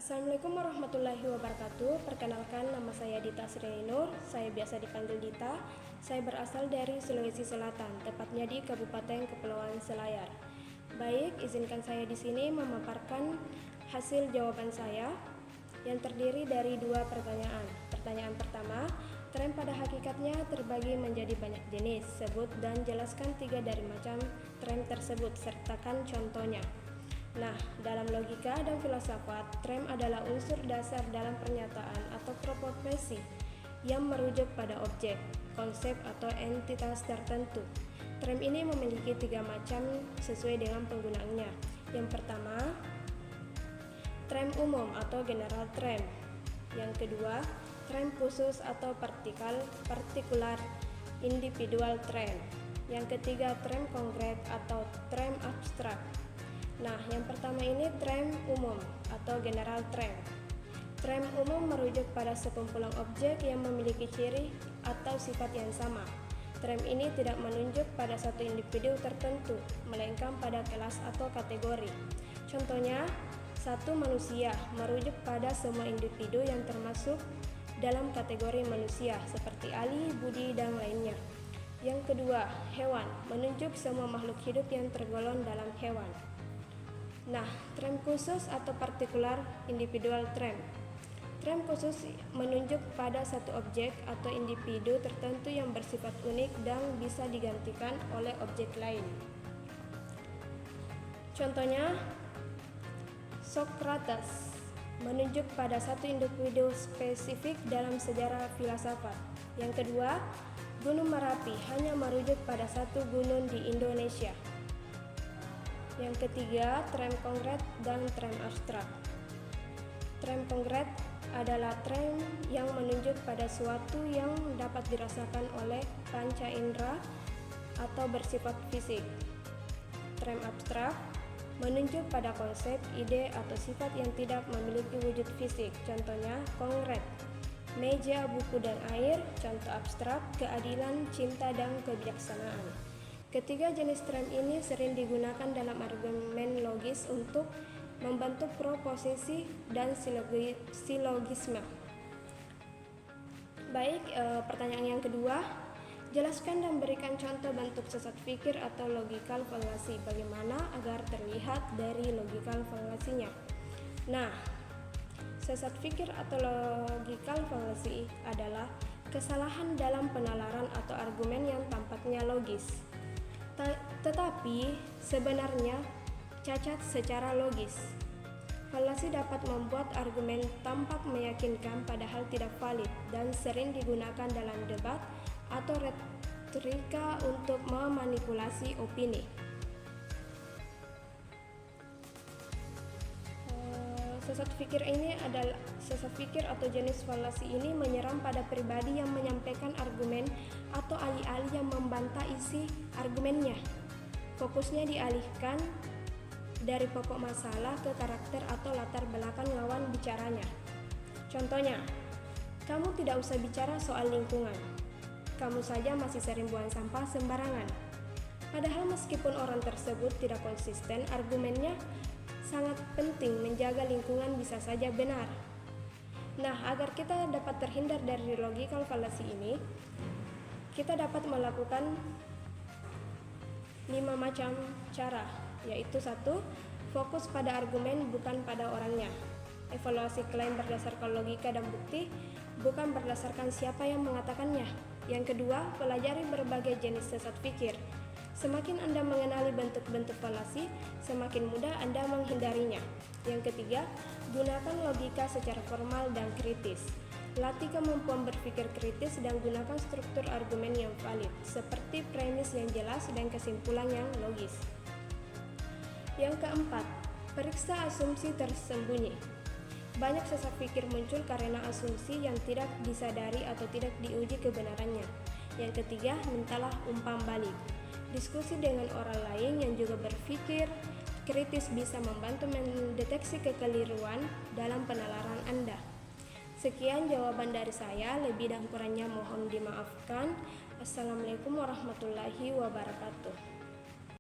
Assalamualaikum warahmatullahi wabarakatuh. Perkenalkan, nama saya Dita Sriainur. Saya biasa dipanggil Dita. Saya berasal dari Sulawesi Selatan, tepatnya di Kabupaten Kepulauan Selayar. Baik, izinkan saya di sini memaparkan hasil jawaban saya yang terdiri dari dua pertanyaan. Pertanyaan pertama, tram pada hakikatnya terbagi menjadi banyak jenis. Sebut dan jelaskan 3 dari macam tram tersebut, sertakan contohnya. Nah, dalam logika dan filsafat, tram adalah unsur dasar dalam pernyataan atau profesi yang merujuk pada objek, konsep, atau entitas tertentu. Tram ini memiliki 3 macam sesuai dengan penggunaannya. Yang pertama, tram umum atau general tram. Yang kedua, tram khusus atau partikular individual tram. Yang ketiga, tram konkret atau tram abstrak. Nah, yang pertama ini tram umum atau general tram. Tram umum merujuk pada sekumpulan objek yang memiliki ciri atau sifat yang sama. Tram ini tidak menunjuk pada satu individu tertentu, melainkan pada kelas atau kategori. Contohnya, satu manusia merujuk pada semua individu yang termasuk dalam kategori manusia, seperti Ali, Budi, dan lainnya. Yang kedua, hewan menunjuk semua makhluk hidup yang tergolong dalam hewan. Nah, tram khusus atau partikular individual tram. Tram khusus menunjuk pada satu objek atau individu tertentu yang bersifat unik dan bisa digantikan oleh objek lain. Contohnya, Socrates menunjuk pada satu individu spesifik dalam sejarah filsafat. Yang kedua, Gunung Merapi hanya merujuk pada satu gunung di Indonesia. Yang ketiga, tram konkret dan tram abstrak. Tram konkret adalah tram yang menunjuk pada suatu yang dapat dirasakan oleh panca indera atau bersifat fisik. Tram abstrak menunjuk pada konsep, ide, atau sifat yang tidak memiliki wujud fisik. Contohnya, konkret, meja, buku, dan air. Contoh abstrak, keadilan, cinta, dan kebijaksanaan. Ketiga jenis tram ini sering digunakan dalam argumen logis untuk membentuk proposisi dan silogisme. Baik, pertanyaan yang kedua, jelaskan dan berikan contoh bentuk sesat pikir atau logikal falasi. Bagaimana agar terlihat dari logikal falasinya? Nah, sesat pikir atau logikal falasi adalah kesalahan dalam penalaran atau argumen yang tampaknya logis, tetapi sebenarnya cacat secara logis. Falasi dapat membuat argumen tampak meyakinkan padahal tidak valid dan sering digunakan dalam debat atau retorika untuk memanipulasi opini. Sesat pikir atau jenis falasi ini menyerang pada pribadi yang menyampaikan argumen atau alih-alih yang membantah isi argumennya. Fokusnya dialihkan dari pokok masalah ke karakter atau latar belakang lawan bicaranya. Contohnya, kamu tidak usah bicara soal lingkungan. Kamu saja masih sering buang sampah sembarangan. Padahal meskipun orang tersebut tidak konsisten, argumennya sangat penting menjaga lingkungan bisa saja benar. Nah, agar kita dapat terhindar dari logical fallacy ini, kita dapat melakukan 5 macam cara, yaitu 1. Fokus pada argumen bukan pada orangnya. Evaluasi klaim berdasarkan logika dan bukti, bukan berdasarkan siapa yang mengatakannya. Yang kedua, pelajari berbagai jenis sesat pikir. Semakin Anda mengenali bentuk-bentuk falasi, semakin mudah Anda menghindarinya. Yang ketiga, gunakan logika secara formal dan kritis. Latih kemampuan berpikir kritis dan gunakan struktur argumen yang valid, seperti premis yang jelas dan kesimpulan yang logis. Yang keempat, periksa asumsi tersembunyi. Banyak sesat pikir muncul karena asumsi yang tidak disadari atau tidak diuji kebenarannya. Yang ketiga, mintalah umpan balik. Diskusi dengan orang lain yang juga berpikir kritis bisa membantu mendeteksi kekeliruan dalam penalaran Anda. Sekian jawaban dari saya, lebih dan kurangnya mohon dimaafkan. Assalamualaikum warahmatullahi wabarakatuh.